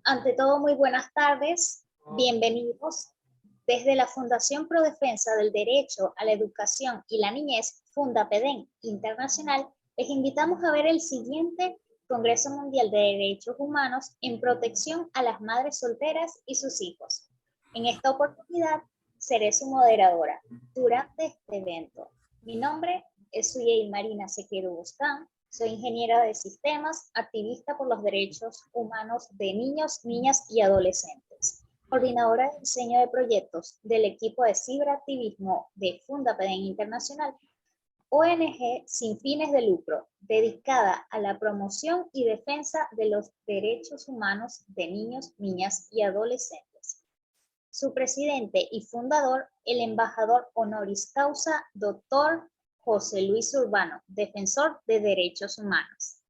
Ante todo, muy buenas tardes. Bienvenidos. Desde la Fundación Pro Defensa del Derecho a la Educación y la Niñez, FundaPedén Internacional, les invitamos a ver el siguiente Congreso Mundial de Derechos Humanos en protección a las madres solteras y sus hijos. En esta oportunidad, seré su moderadora durante este evento. Mi nombre es Suyei Marina Sequeiro Buscán. Soy ingeniera de sistemas, activista por los derechos humanos de niños, niñas y adolescentes, coordinadora de diseño de proyectos del equipo de ciberactivismo de FundaPedén Internacional, ONG sin fines de lucro, dedicada a la promoción y defensa de los derechos humanos de niños, niñas y adolescentes. Su presidente y fundador, el embajador honoris causa, Dr. José Luis Urbano, defensor de derechos humanos.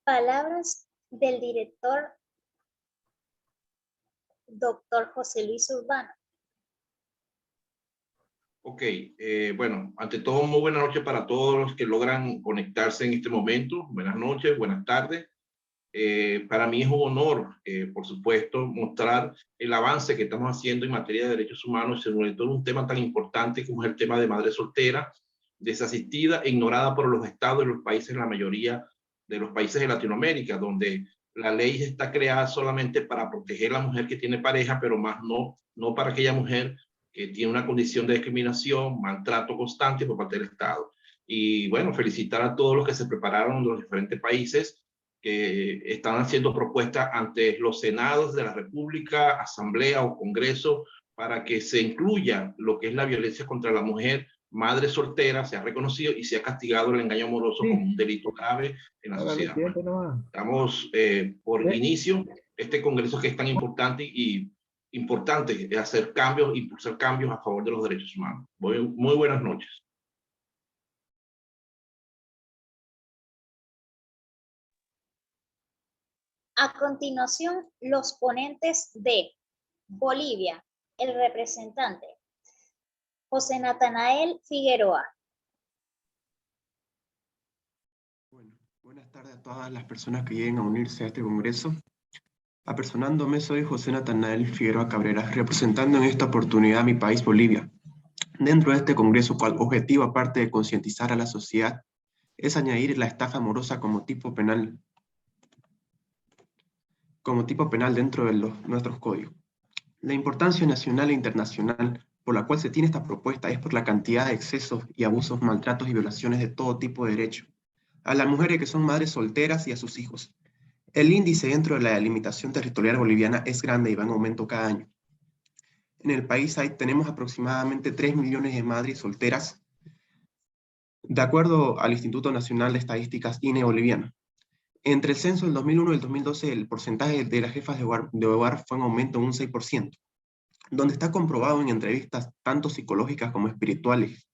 Palabras del director, Dr. José Luis Urbano. Ok, bueno, ante todo, muy buenas noches para todos los que logran conectarse en este momento. Buenas noches, buenas tardes. Para mí es un honor, por supuesto, mostrar el avance que estamos haciendo en materia de derechos humanos, sobre todo un tema tan importante como es el tema de madre soltera, desasistida e ignorada por los estados de los países, la mayoría de los países de Latinoamérica, donde la ley está creada solamente para proteger a la mujer que tiene pareja, pero más no para aquella mujer que tiene una condición de discriminación, maltrato constante por parte del Estado. Y bueno, felicitar a todos los que se prepararon de los diferentes países que están haciendo propuestas ante los senados de la República, Asamblea o Congreso para que se incluya lo que es la violencia contra la mujer, madre soltera, se ha reconocido y se ha castigado el engaño amoroso como un delito grave en la sociedad. Estamos por inicio este Congreso que es tan importante y importante hacer cambios, impulsar cambios a favor de los derechos humanos. Muy buenas noches. A continuación, los ponentes de Bolivia, el representante José Natanael Figueroa. Bueno, buenas tardes a todas las personas que lleguen a unirse a este congreso. Apersonándome, soy José Natanael Figueroa Cabrera, representando en esta oportunidad a mi país, Bolivia. Dentro de este congreso, cual objetivo, aparte de concientizar a la sociedad, es añadir la estafa amorosa como tipo penal dentro de nuestros códigos. La importancia nacional e internacional por la cual se tiene esta propuesta es por la cantidad de excesos y abusos, maltratos y violaciones de todo tipo de derecho a las mujeres que son madres solteras y a sus hijos. El índice dentro de la delimitación territorial boliviana es grande y va en aumento cada año. En el país tenemos aproximadamente 3 millones de madres solteras, de acuerdo al Instituto Nacional de Estadísticas INE boliviano. Entre el censo del 2001 y el 2012, el porcentaje de las jefas de hogar fue en aumento en un 6%, donde está comprobado en entrevistas tanto psicológicas como espirituales.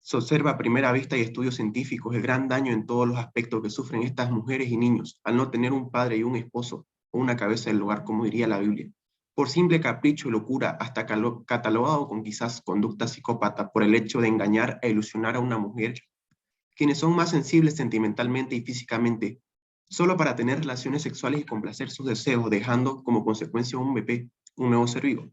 Se observa a primera vista y estudios científicos el gran daño en todos los aspectos que sufren estas mujeres y niños al no tener un padre y un esposo o una cabeza del hogar, como diría la Biblia, por simple capricho y locura, hasta catalogado con quizás conducta psicópata por el hecho de engañar e ilusionar a una mujer, quienes son más sensibles sentimentalmente y físicamente, solo para tener relaciones sexuales y complacer sus deseos, dejando como consecuencia un bebé, un nuevo ser vivo,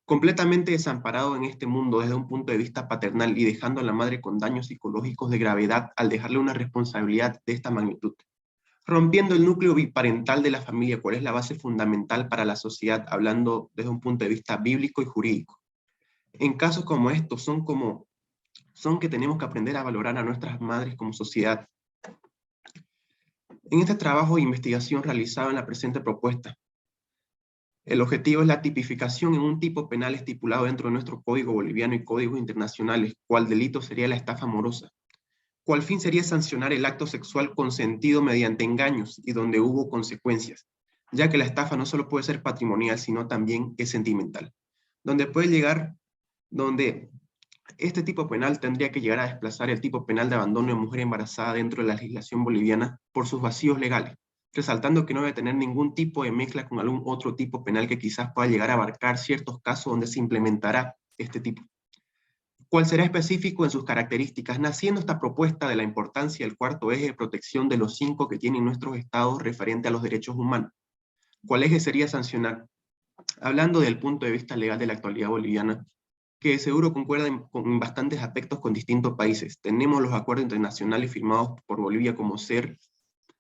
completamente desamparado en este mundo desde un punto de vista paternal y dejando a la madre con daños psicológicos de gravedad al dejarle una responsabilidad de esta magnitud, rompiendo el núcleo biparental de la familia, cual es la base fundamental para la sociedad, hablando desde un punto de vista bíblico y jurídico. En casos como estos son que tenemos que aprender a valorar a nuestras madres como sociedad. En este trabajo de investigación realizado en la presente propuesta, el objetivo es la tipificación en un tipo penal estipulado dentro de nuestro Código Boliviano y códigos internacionales, cual delito sería la estafa amorosa, cual fin sería sancionar el acto sexual consentido mediante engaños y donde hubo consecuencias, ya que la estafa no solo puede ser patrimonial, sino también es sentimental, donde este tipo penal tendría que llegar a desplazar el tipo penal de abandono de mujer embarazada dentro de la legislación boliviana por sus vacíos legales, resaltando que no debe tener ningún tipo de mezcla con algún otro tipo penal que quizás pueda llegar a abarcar ciertos casos donde se implementará este tipo. cual será específico en sus características, naciendo esta propuesta de la importancia del cuarto eje de protección de los 5 que tienen nuestros estados referente a los derechos humanos. ¿Cuál eje sería sancionar? Hablando del punto de vista legal de la actualidad boliviana, que seguro concuerda en bastantes aspectos con distintos países. Tenemos los acuerdos internacionales firmados por Bolivia, como ser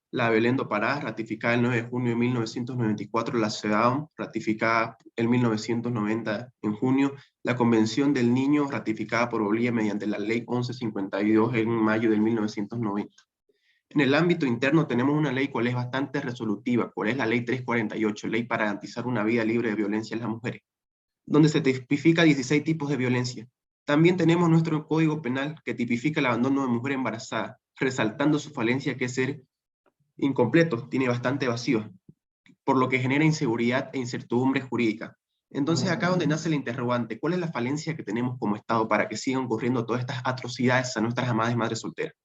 la Belén do Pará, ratificada el 9 de junio de 1994, la CEDAW, ratificada en 1990 en junio, la Convención del Niño, ratificada por Bolivia mediante la Ley 1152 en mayo de 1990. En el ámbito interno tenemos una ley cual es bastante resolutiva, cual es la Ley 348, Ley para garantizar una vida libre de violencia en las mujeres, donde se tipifica 16 tipos de violencia. También tenemos nuestro Código Penal que tipifica el abandono de mujer embarazada, resaltando su falencia que es ser incompleto, tiene bastante vacío, por lo que genera inseguridad e incertidumbre jurídica. Entonces acá donde nace el interrogante, ¿cuál es la falencia que tenemos como Estado para que sigan ocurriendo todas estas atrocidades a nuestras amadas madres solteras?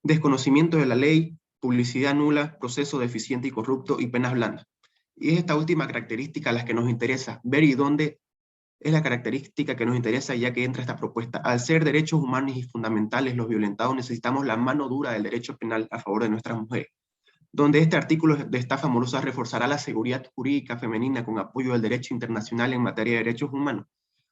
Desconocimiento de la ley, publicidad nula, proceso deficiente y corrupto y penas blandas. Y es esta última característica la que nos interesa ver, y dónde es la característica que nos interesa ya que entra esta propuesta. Al ser derechos humanos y fundamentales los violentados, necesitamos la mano dura del derecho penal a favor de nuestras mujeres, donde este artículo de estafa amorosa reforzará la seguridad jurídica femenina con apoyo del derecho internacional en materia de derechos humanos,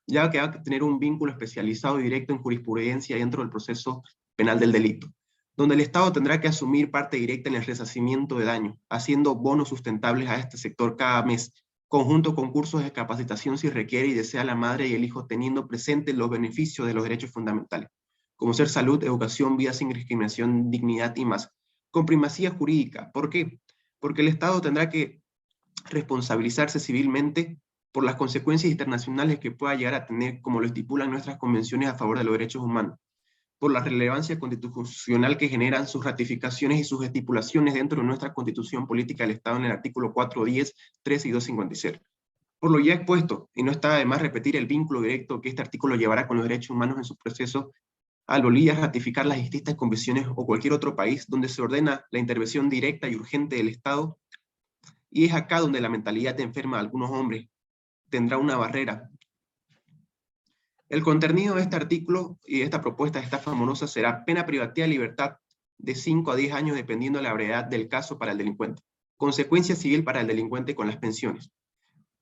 ya que va a tener un vínculo especializado y directo en jurisprudencia dentro del proceso penal del delito, donde el Estado tendrá que asumir parte directa en el resarcimiento de daño, haciendo bonos sustentables a este sector cada mes, conjunto con cursos de capacitación si requiere y desea la madre y el hijo, teniendo presentes los beneficios de los derechos fundamentales, como ser salud, educación, vida sin discriminación, dignidad y más, con primacía jurídica. ¿Por qué? Porque el Estado tendrá que responsabilizarse civilmente por las consecuencias internacionales que pueda llegar a tener, como lo estipulan nuestras convenciones a favor de los derechos humanos, por la relevancia constitucional que generan sus ratificaciones y sus estipulaciones dentro de nuestra Constitución Política del Estado en el artículo 4, 10, 13 y 256. Por lo ya expuesto, y no está de más repetir el vínculo directo que este artículo llevará con los derechos humanos en su proceso, al Bolivia ratificar las distintas convenciones o cualquier otro país donde se ordena la intervención directa y urgente del Estado, y es acá donde la mentalidad enferma de algunos hombres tendrá una barrera. El contenido de este artículo y de esta propuesta de estafa amorosa será pena privativa de libertad de 5 a 10 años dependiendo de la gravedad del caso para el delincuente. Consecuencia civil para el delincuente con las pensiones.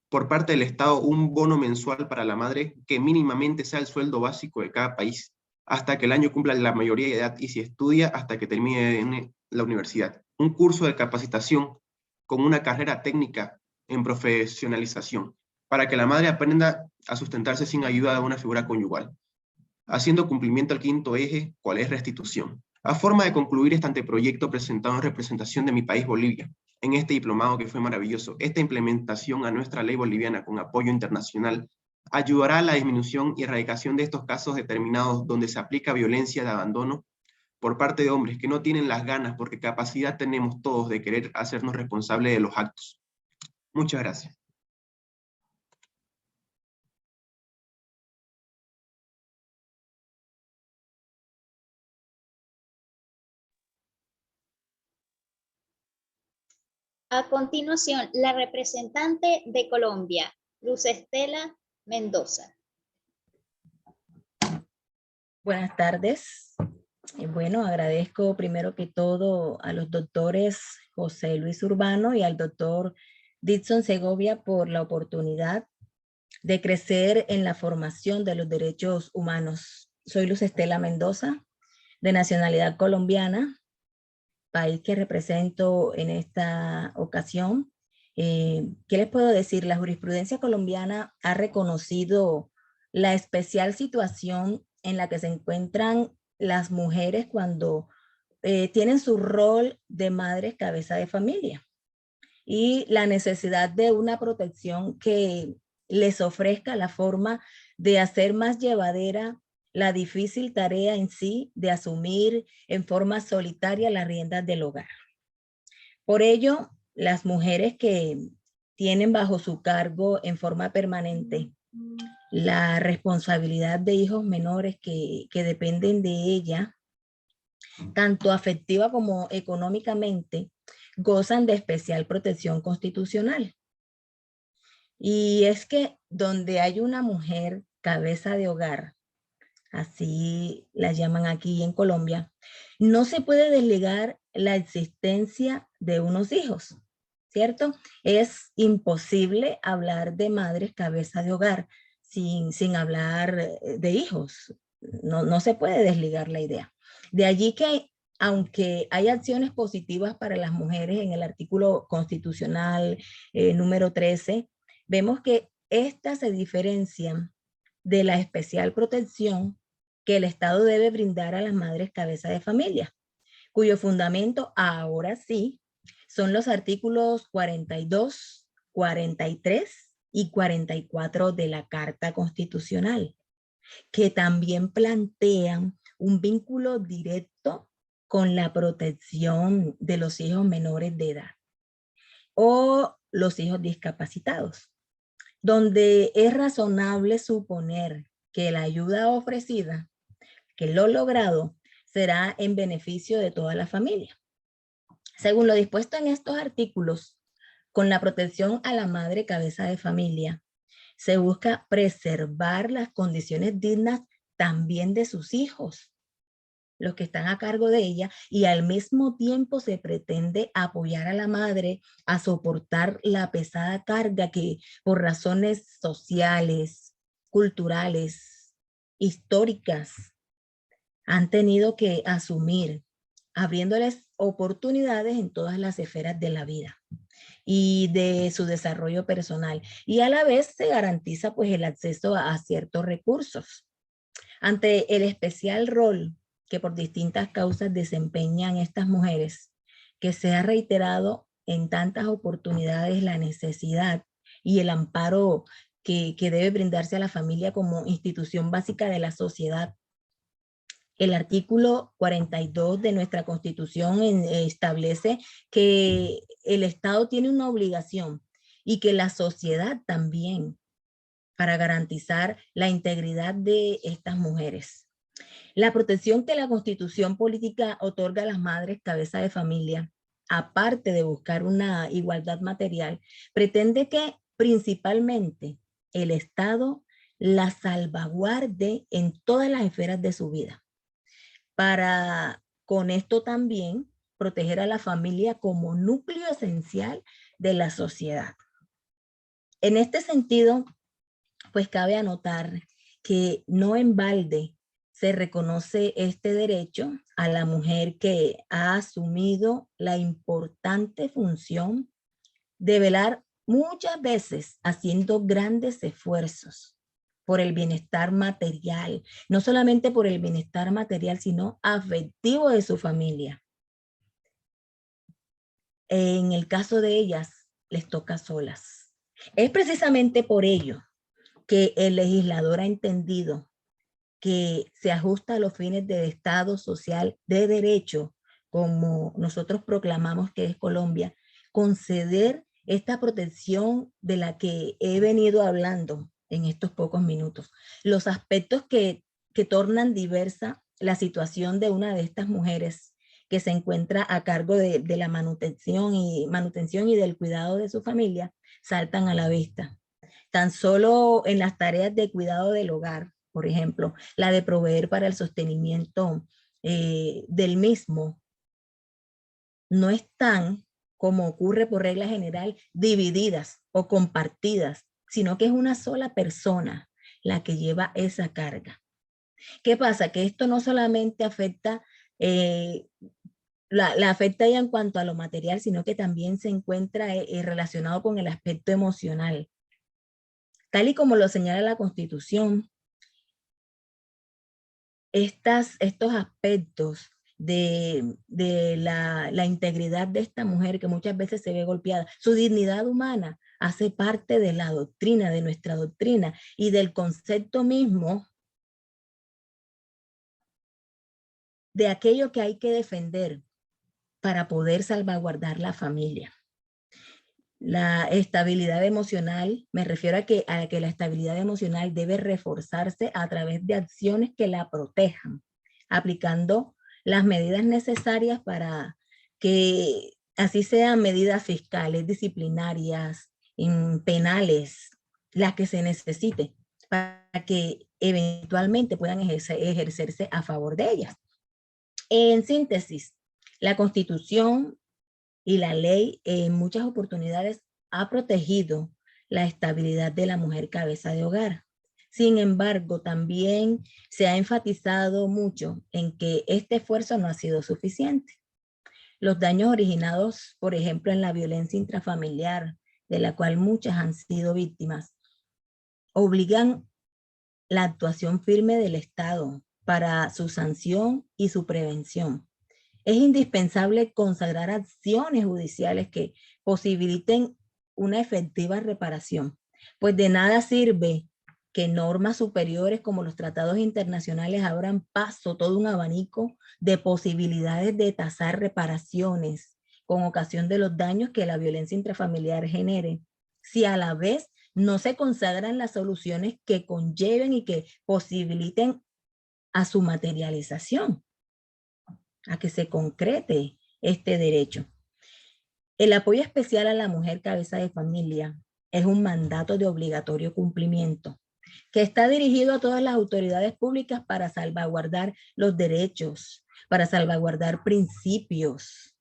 Por parte del Estado, un bono mensual para la madre que mínimamente sea el sueldo básico de cada país, hasta que el año cumpla la mayoría de edad y si estudia hasta que termine en la universidad. Un curso de capacitación con una carrera técnica en profesionalización, para que la madre aprenda a sustentarse sin ayuda de una figura conyugal, haciendo cumplimiento al quinto eje, cual es restitución. A forma de concluir este anteproyecto presentado en representación de mi país, Bolivia, en este diplomado que fue maravilloso, esta implementación a nuestra ley boliviana con apoyo internacional ayudará a la disminución y erradicación de estos casos determinados donde se aplica violencia de abandono por parte de hombres que no tienen las ganas, porque capacidad tenemos todos de querer hacernos responsables de los actos. Muchas gracias. A continuación, la representante de Colombia, Luz Estela Mendoza. Buenas tardes. Bueno, agradezco primero que todo a los doctores José Luis Urbano y al doctor Dixon Segovia por la oportunidad de crecer en la formación de los derechos humanos. Soy Luz Estela Mendoza, de nacionalidad colombiana, país que represento en esta ocasión. ¿Qué les puedo decir? La jurisprudencia colombiana ha reconocido la especial situación en la que se encuentran las mujeres cuando tienen su rol de madres cabeza de familia y la necesidad de una protección que les ofrezca la forma de hacer más llevadera la difícil tarea en sí de asumir en forma solitaria las riendas del hogar. Por ello, las mujeres que tienen bajo su cargo en forma permanente la responsabilidad de hijos menores que dependen de ella, tanto afectiva como económicamente, gozan de especial protección constitucional. Y es que donde hay una mujer cabeza de hogar, así la llaman aquí en Colombia, no se puede desligar la existencia de unos hijos, ¿cierto? Es imposible hablar de madres cabeza de hogar sin hablar de hijos. No se puede desligar la idea. De allí que, aunque hay acciones positivas para las mujeres en el artículo constitucional número 13, vemos que estas se diferencian de la especial protección que el Estado debe brindar a las madres cabeza de familia, cuyo fundamento ahora sí son los artículos 42, 43 y 44 de la Carta Constitucional, que también plantean un vínculo directo con la protección de los hijos menores de edad o los hijos discapacitados, donde es razonable suponer que la ayuda ofrecida, que lo logrado, será en beneficio de toda la familia. Según lo dispuesto en estos artículos, con la protección a la madre cabeza de familia, se busca preservar las condiciones dignas también de sus hijos, los que están a cargo de ella, y al mismo tiempo se pretende apoyar a la madre a soportar la pesada carga que por razones sociales, culturales, históricas, han tenido que asumir, abriéndoles oportunidades en todas las esferas de la vida y de su desarrollo personal. Y a la vez se garantiza pues el acceso a ciertos recursos. Ante el especial rol que por distintas causas desempeñan estas mujeres, que se ha reiterado en tantas oportunidades la necesidad y el amparo que debe brindarse a la familia como institución básica de la sociedad. El artículo 42 de nuestra Constitución establece que el Estado tiene una obligación y que la sociedad también, para garantizar la integridad de estas mujeres. La protección que la Constitución política otorga a las madres cabeza de familia, aparte de buscar una igualdad material, pretende que principalmente el Estado la salvaguarde en todas las esferas de su vida, para con esto también proteger a la familia como núcleo esencial de la sociedad. En este sentido, pues cabe anotar que no en balde se reconoce este derecho a la mujer que ha asumido la importante función de velar muchas veces haciendo grandes esfuerzos por el bienestar material, no solamente por el bienestar material, sino afectivo de su familia. En el caso de ellas, les toca solas. Es precisamente por ello que el legislador ha entendido que se ajusta a los fines de Estado social de derecho, como nosotros proclamamos que es Colombia, conceder esta protección de la que he venido hablando en estos pocos minutos. Los aspectos que tornan diversa la situación de una de estas mujeres que se encuentra a cargo de la manutención y del cuidado de su familia saltan a la vista. Tan solo en las tareas de cuidado del hogar, por ejemplo, la de proveer para el sostenimiento del mismo, no están, como ocurre por regla general, divididas o compartidas, sino que es una sola persona la que lleva esa carga. ¿Qué pasa? Que esto no solamente afecta, la afecta ya en cuanto a lo material, sino que también se encuentra relacionado con el aspecto emocional. Tal y como lo señala la Constitución, estos aspectos de la integridad de esta mujer que muchas veces se ve golpeada, su dignidad humana hace parte de la doctrina, de nuestra doctrina y del concepto mismo de aquello que hay que defender para poder salvaguardar la familia. La estabilidad emocional, me refiero a que la estabilidad emocional debe reforzarse a través de acciones que la protejan, aplicando las medidas necesarias para que así sean medidas fiscales, disciplinarias, penales, las que se necesite para que eventualmente puedan ejercerse a favor de ellas. En síntesis, la Constitución y la ley en muchas oportunidades ha protegido la estabilidad de la mujer cabeza de hogar. Sin embargo, también se ha enfatizado mucho en que este esfuerzo no ha sido suficiente. Los daños originados, por ejemplo, en la violencia intrafamiliar, de la cual muchas han sido víctimas, obligan la actuación firme del Estado para su sanción y su prevención. Es indispensable consagrar acciones judiciales que posibiliten una efectiva reparación, pues de nada sirve que normas superiores como los tratados internacionales abran paso todo un abanico de posibilidades de tasar reparaciones con ocasión de los daños que la violencia intrafamiliar genere, si a la vez no se consagran las soluciones que conlleven y que posibiliten a su materialización, a que se concrete este derecho. El apoyo especial a la mujer cabeza de familia es un mandato de obligatorio cumplimiento que está dirigido a todas las autoridades públicas para salvaguardar los derechos, para salvaguardar principios,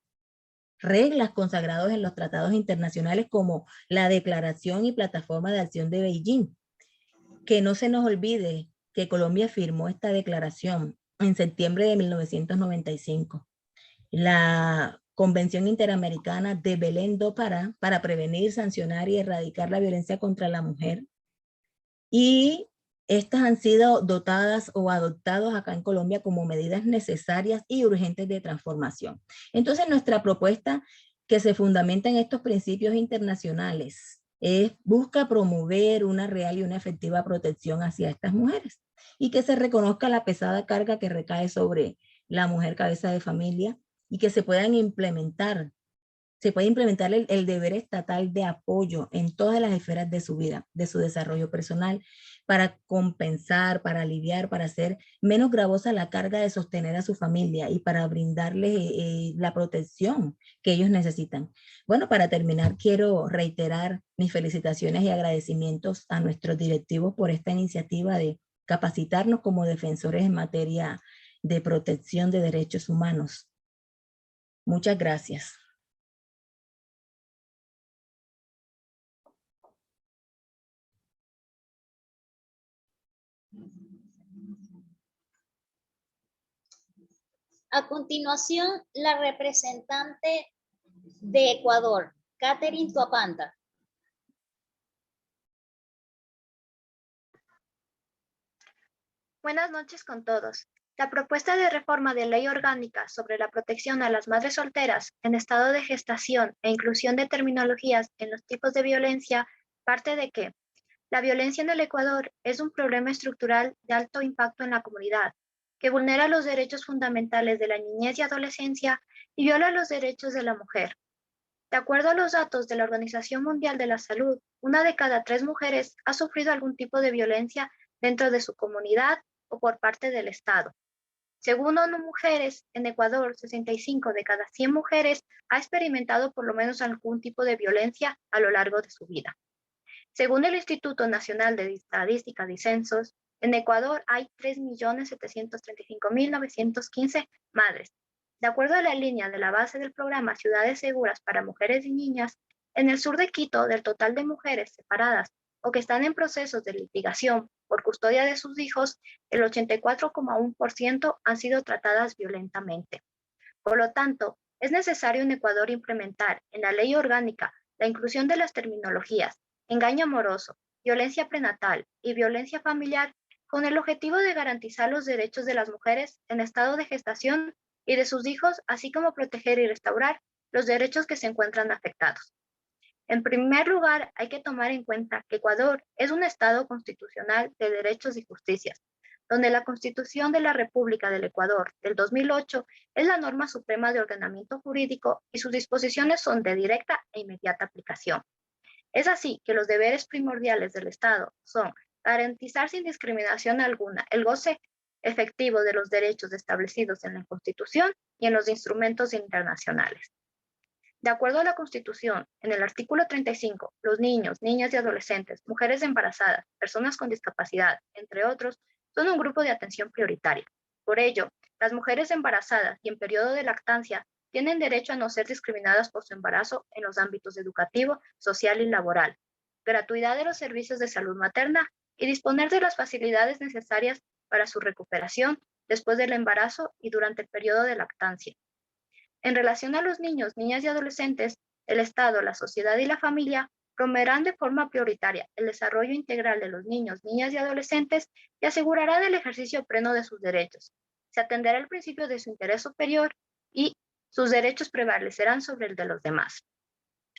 reglas consagrados en los tratados internacionales como la Declaración y Plataforma de Acción de Beijing. Que no se nos olvide que Colombia firmó esta declaración en septiembre de 1995. La Convención Interamericana de Belén do Pará para prevenir, sancionar y erradicar la violencia contra la mujer. Y estas han sido dotadas o adoptadas acá en Colombia como medidas necesarias y urgentes de transformación. Entonces, nuestra propuesta, que se fundamenta en estos principios internacionales, busca promover una real y una efectiva protección hacia estas mujeres y que se reconozca la pesada carga que recae sobre la mujer cabeza de familia y que se puede implementar el deber estatal de apoyo en todas las esferas de su vida, de su desarrollo personal, para compensar, para aliviar, para hacer menos gravosa la carga de sostener a su familia y para brindarles la protección que ellos necesitan. Bueno, para terminar, quiero reiterar mis felicitaciones y agradecimientos a nuestros directivos por esta iniciativa de capacitarnos como defensores en materia de protección de derechos humanos. Muchas gracias. A continuación, la representante de Ecuador, Catherine Tuapanta. Buenas noches con todos. La propuesta de reforma de ley orgánica sobre la protección a las madres solteras en estado de gestación e inclusión de terminologías en los tipos de violencia parte de que la violencia en el Ecuador es un problema estructural de alto impacto en la comunidad, que vulnera los derechos fundamentales de la niñez y adolescencia y viola los derechos de la mujer. De acuerdo a los datos de la Organización Mundial de la Salud, 1 de cada 3 mujeres ha sufrido algún tipo de violencia dentro de su comunidad o por parte del Estado. Según ONU Mujeres, en Ecuador, 65 de cada 100 mujeres ha experimentado por lo menos algún tipo de violencia a lo largo de su vida. Según el Instituto Nacional de Estadística y Censos, en Ecuador hay 3.735.915 madres. De acuerdo a la línea de la base del programa Ciudades Seguras para Mujeres y Niñas, en el sur de Quito, del total de mujeres separadas o que están en procesos de litigación por custodia de sus hijos, el 84,1% han sido tratadas violentamente. Por lo tanto, es necesario en Ecuador implementar en la ley orgánica la inclusión de las terminologías engaño amoroso, violencia prenatal y violencia familiar con el objetivo de garantizar los derechos de las mujeres en estado de gestación y de sus hijos, así como proteger y restaurar los derechos que se encuentran afectados. En primer lugar, hay que tomar en cuenta que Ecuador es un Estado constitucional de derechos y justicias, donde la Constitución de la República del Ecuador del 2008 es la norma suprema de ordenamiento jurídico y sus disposiciones son de directa e inmediata aplicación. Es así que los deberes primordiales del Estado son garantizar sin discriminación alguna el goce efectivo de los derechos establecidos en la Constitución y en los instrumentos internacionales. De acuerdo a la Constitución, en el artículo 35, los niños, niñas y adolescentes, mujeres embarazadas, personas con discapacidad, entre otros, son un grupo de atención prioritaria. Por ello, las mujeres embarazadas y en periodo de lactancia tienen derecho a no ser discriminadas por su embarazo en los ámbitos educativo, social y laboral, gratuidad de los servicios de salud materna y disponer de las facilidades necesarias para su recuperación después del embarazo y durante el periodo de lactancia. En relación a los niños, niñas y adolescentes, el Estado, la sociedad y la familia promoverán de forma prioritaria el desarrollo integral de los niños, niñas y adolescentes y asegurarán el ejercicio pleno de sus derechos. Se atenderá el principio de su interés superior y sus derechos prevalecerán sobre el de los demás.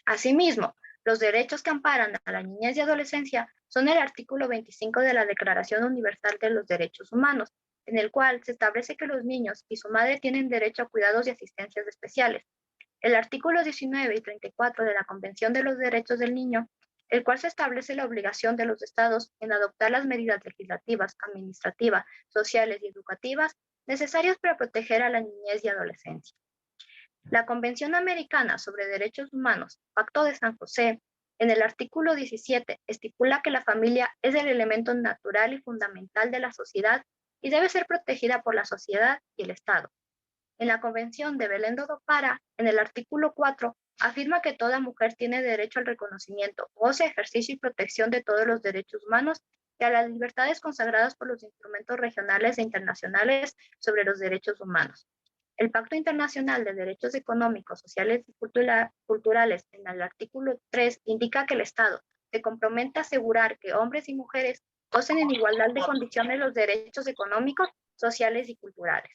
Asimismo, los derechos que amparan a la niñez y adolescencia son el artículo 25 de la Declaración Universal de los Derechos Humanos, en el cual se establece que los niños y su madre tienen derecho a cuidados y asistencias especiales. El artículo 19 y 34 de la Convención de los Derechos del Niño, el cual se establece la obligación de los estados en adoptar las medidas legislativas, administrativas, sociales y educativas necesarias para proteger a la niñez y adolescencia. La Convención Americana sobre Derechos Humanos, Pacto de San José, en el artículo 17, estipula que la familia es el elemento natural y fundamental de la sociedad y debe ser protegida por la sociedad y el Estado. En la Convención de Belém do Pará, en el artículo 4, afirma que toda mujer tiene derecho al reconocimiento, goce, ejercicio y protección de todos los derechos humanos y a las libertades consagradas por los instrumentos regionales e internacionales sobre los derechos humanos. El Pacto Internacional de Derechos Económicos, Sociales y Culturales, en el artículo 3, indica que el Estado se compromete a asegurar que hombres y mujeres gocen en igualdad de condiciones los derechos económicos, sociales y culturales.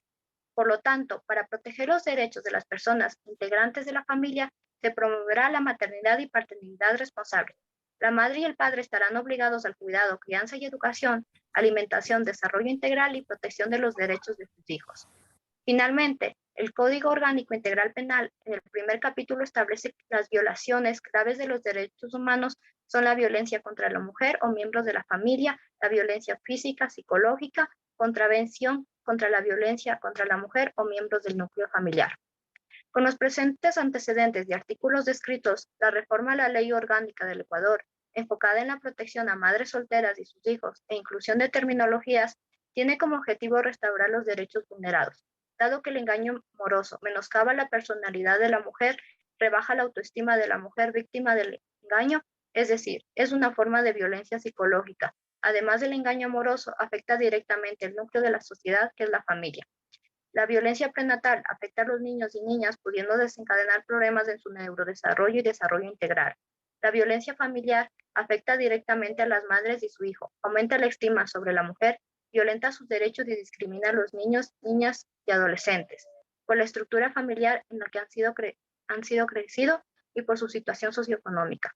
Por lo tanto, para proteger los derechos de las personas integrantes de la familia, se promoverá la maternidad y paternidad responsable. La madre y el padre estarán obligados al cuidado, crianza y educación, alimentación, desarrollo integral y protección de los derechos de sus hijos. Finalmente, el Código Orgánico Integral Penal, en el primer capítulo, establece que las violaciones graves de los derechos humanos son la violencia contra la mujer o miembros de la familia, la violencia física, psicológica, contravención contra la violencia contra la mujer o miembros del núcleo familiar. Con los presentes antecedentes y artículos descritos, la reforma a la Ley Orgánica del Ecuador, enfocada en la protección a madres solteras y sus hijos e inclusión de terminologías, tiene como objetivo restaurar los derechos vulnerados, dado que el engaño moroso menoscaba la personalidad de la mujer, rebaja la autoestima de la mujer víctima del engaño, es decir, es una forma de violencia psicológica. Además del engaño amoroso, afecta directamente el núcleo de la sociedad, que es la familia. La violencia prenatal afecta a los niños y niñas, pudiendo desencadenar problemas en su neurodesarrollo y desarrollo integral. La violencia familiar afecta directamente a las madres y su hijo, aumenta la estima sobre la mujer, violenta sus derechos y discrimina a los niños, niñas y adolescentes, por la estructura familiar en la que han sido crecidos y por su situación socioeconómica.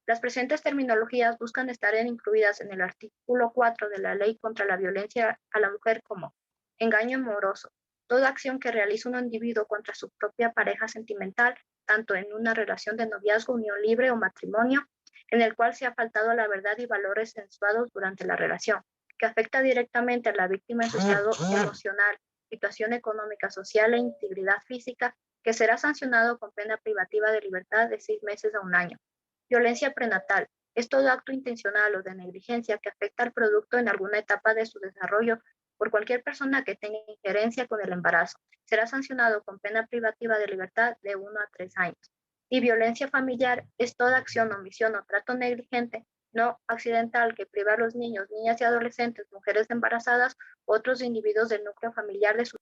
Las presentes terminologías buscan estar incluidas en el artículo 4 de la Ley contra la Violencia a la Mujer como engaño amoroso, toda acción que realiza un individuo contra su propia pareja sentimental, tanto en una relación de noviazgo, unión libre o matrimonio, en el cual se ha faltado a la verdad y valores sensuados durante la relación, que afecta directamente a la víctima en su estado emocional, situación económica, social e integridad física, que será sancionado con pena privativa de libertad de 6 meses a 1 año. Violencia prenatal es todo acto intencional o de negligencia que afecta al producto en alguna etapa de su desarrollo por cualquier persona que tenga injerencia con el embarazo. Será sancionado con pena privativa de libertad de 1 a 3 años. Y violencia familiar es toda acción, omisión o trato negligente, no accidental, que priva a los niños, niñas y adolescentes, mujeres embarazadas u otros individuos del núcleo familiar de su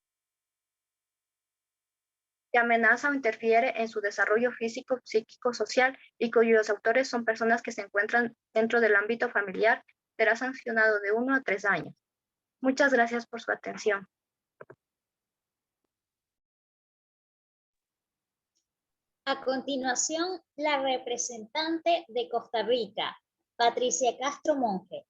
que amenaza o interfiere en su desarrollo físico, psíquico, social y cuyos autores son personas que se encuentran dentro del ámbito familiar, será sancionado de 1 a 3 años. Muchas gracias por su atención. A continuación, la representante de Costa Rica, Patricia Castro Monge.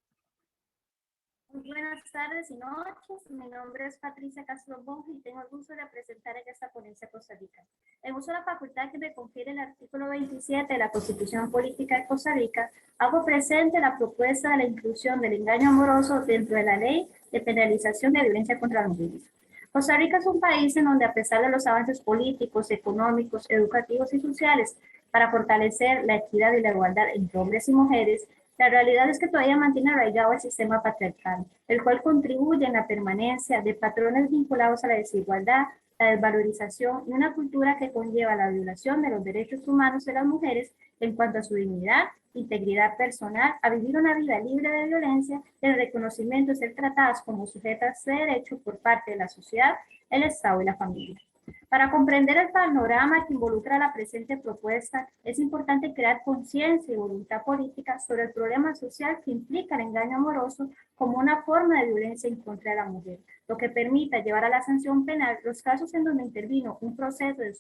Muy buenas tardes y noches. Mi nombre es Patricia Castro Monge y tengo el gusto de presentar en esta ponencia Costa Rica. En uso de la facultad que me confiere el artículo 27 de la Constitución Política de Costa Rica, hago presente la propuesta de la inclusión del engaño amoroso dentro de la Ley de Penalización de Violencia contra las Mujeres. Costa Rica es un país en donde, a pesar de los avances políticos, económicos, educativos y sociales para fortalecer la equidad y la igualdad entre hombres y mujeres, la realidad es que todavía mantiene arraigado el sistema patriarcal, el cual contribuye en la permanencia de patrones vinculados a la desigualdad, la desvalorización y una cultura que conlleva la violación de los derechos humanos de las mujeres en cuanto a su dignidad, integridad personal, a vivir una vida libre de violencia, el reconocimiento de ser tratadas como sujetas de derecho por parte de la sociedad, el Estado y la familia. Para comprender el panorama que involucra la presente propuesta, es importante crear conciencia y voluntad política sobre el problema social que implica el engaño amoroso como una forma de violencia en contra de la mujer, lo que permita llevar a la sanción penal los casos en donde intervino un proceso de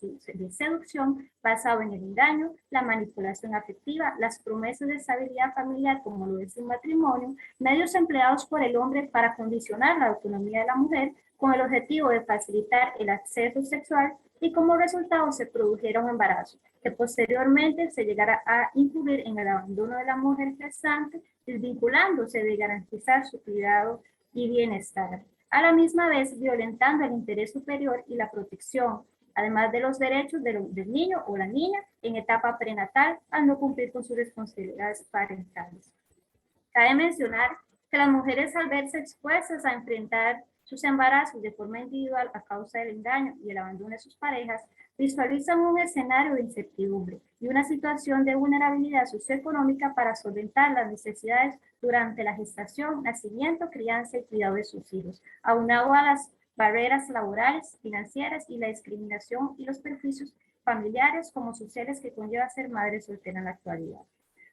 seducción basado en el engaño, la manipulación afectiva, las promesas de estabilidad familiar como lo es el matrimonio, medios empleados por el hombre para condicionar la autonomía de la mujer, con el objetivo de facilitar el acceso sexual y como resultado se produjera un embarazo, que posteriormente se llegara a incurrir en el abandono de la mujer gestante, desvinculándose de garantizar su cuidado y bienestar, a la misma vez violentando el interés superior y la protección, además de los derechos del niño o la niña en etapa prenatal al no cumplir con sus responsabilidades parentales. Cabe mencionar que las mujeres, al verse expuestas a enfrentar sus embarazos de forma individual a causa del engaño y el abandono de sus parejas, visualizan un escenario de incertidumbre y una situación de vulnerabilidad socioeconómica para solventar las necesidades durante la gestación, nacimiento, crianza y cuidado de sus hijos, aunado a las barreras laborales, financieras y la discriminación y los perjuicios familiares como sociales que conlleva ser madre soltera en la actualidad.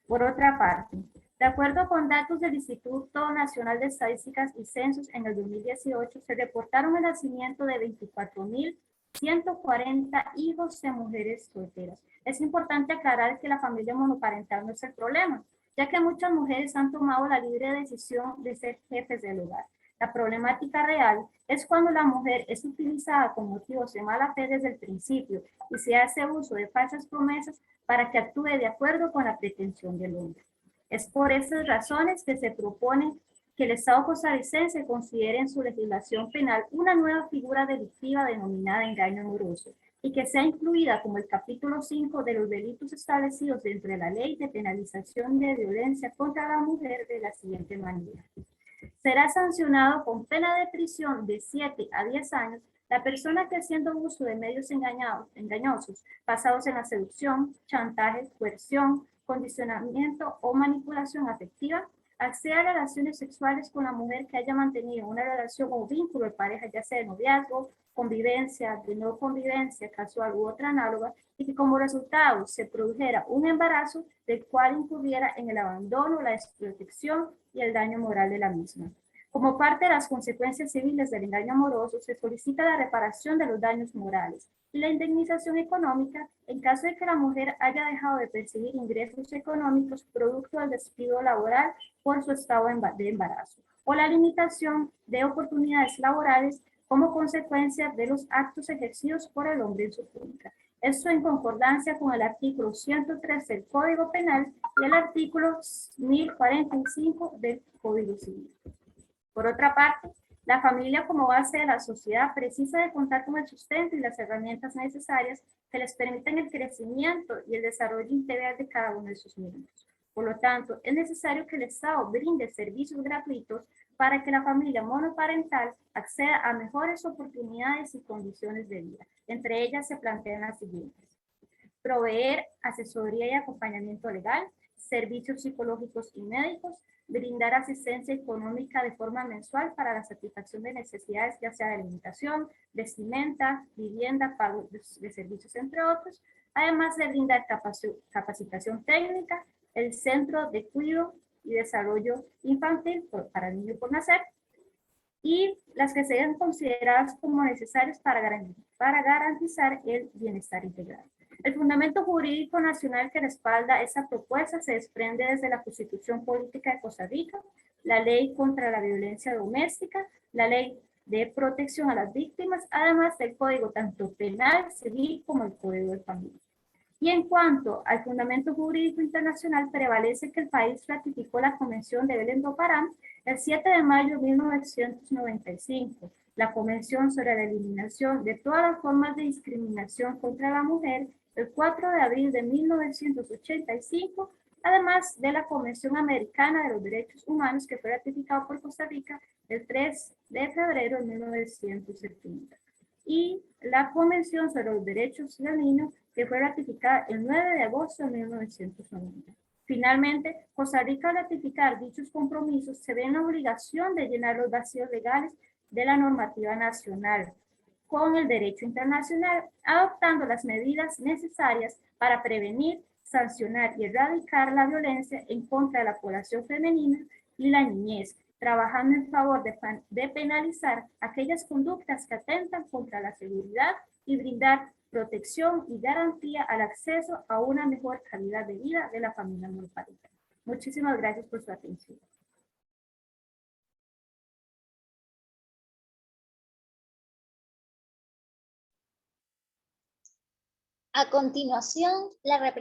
Por otra parte, de acuerdo con datos del Instituto Nacional de Estadísticas y Censos, en el 2018 se reportaron el nacimiento de 24.140 hijos de mujeres solteras. Es importante aclarar que la familia monoparental no es el problema, ya que muchas mujeres han tomado la libre decisión de ser jefes del hogar. La problemática real es cuando la mujer es utilizada con motivos de mala fe desde el principio y se hace uso de falsas promesas para que actúe de acuerdo con la pretensión del hombre. Es por esas razones que se propone que el Estado costarricense considere en su legislación penal una nueva figura delictiva denominada engaño amoroso y que sea incluida como el capítulo 5 de los delitos establecidos dentro de la Ley de Penalización de Violencia contra la Mujer de la siguiente manera. Será sancionado con pena de prisión de 7 a 10 años la persona que, haciendo uso de medios engañosos basados en la seducción, chantaje, coerción, condicionamiento o manipulación afectiva, acceda a relaciones sexuales con la mujer que haya mantenido una relación o vínculo de pareja, ya sea de noviazgo, convivencia, de no convivencia, casual u otra análoga, y que como resultado se produjera un embarazo del cual incurriera en el abandono, la desprotección y el daño moral de la misma. Como parte de las consecuencias civiles del engaño amoroso, se solicita la reparación de los daños morales y la indemnización económica en caso de que la mujer haya dejado de percibir ingresos económicos producto del despido laboral por su estado de embarazo, o la limitación de oportunidades laborales como consecuencia de los actos ejercidos por el hombre en su contra. Esto en concordancia con el artículo 103 del Código Penal y el artículo 1045 del Código Civil. Por otra parte, la familia como base de la sociedad precisa de contar con el sustento y las herramientas necesarias que les permitan el crecimiento y el desarrollo integral de cada uno de sus miembros. Por lo tanto, es necesario que el Estado brinde servicios gratuitos para que la familia monoparental acceda a mejores oportunidades y condiciones de vida. Entre ellas se plantean las siguientes: proveer asesoría y acompañamiento legal, servicios psicológicos y médicos, brindar asistencia económica de forma mensual para la satisfacción de necesidades, ya sea de alimentación, vestimenta, vivienda, pago de servicios, entre otros, además de brindar capacitación técnica, el Centro de Cuidado y Desarrollo Infantil para el niño por nacer, y las que sean consideradas como necesarias para garantizar el bienestar integral. El fundamento jurídico nacional que respalda esta propuesta se desprende desde la Constitución Política de Costa Rica, la Ley contra la Violencia Doméstica, la Ley de Protección a las Víctimas, además del Código tanto penal, civil como el Código de Familia. Y en cuanto al fundamento jurídico internacional, prevalece que el país ratificó la Convención de Belém do Pará el 7 de mayo de 1995, la Convención sobre la Eliminación de todas las formas de discriminación contra la mujer el 4 de abril de 1985, además de la Convención Americana de los Derechos Humanos que fue ratificado por Costa Rica el 3 de febrero de 1970. Y la Convención sobre los Derechos del Niño que fue ratificada el 9 de agosto de 1990. Finalmente, Costa Rica al ratificar dichos compromisos se ve en la obligación de llenar los vacíos legales de la normativa nacional con el derecho internacional, adoptando las medidas necesarias para prevenir, sancionar y erradicar la violencia en contra de la población femenina y la niñez, trabajando en favor de penalizar aquellas conductas que atentan contra la seguridad y brindar protección y garantía al acceso a una mejor calidad de vida de la familia monoparental. Muchísimas gracias por su atención. A continuación, la representación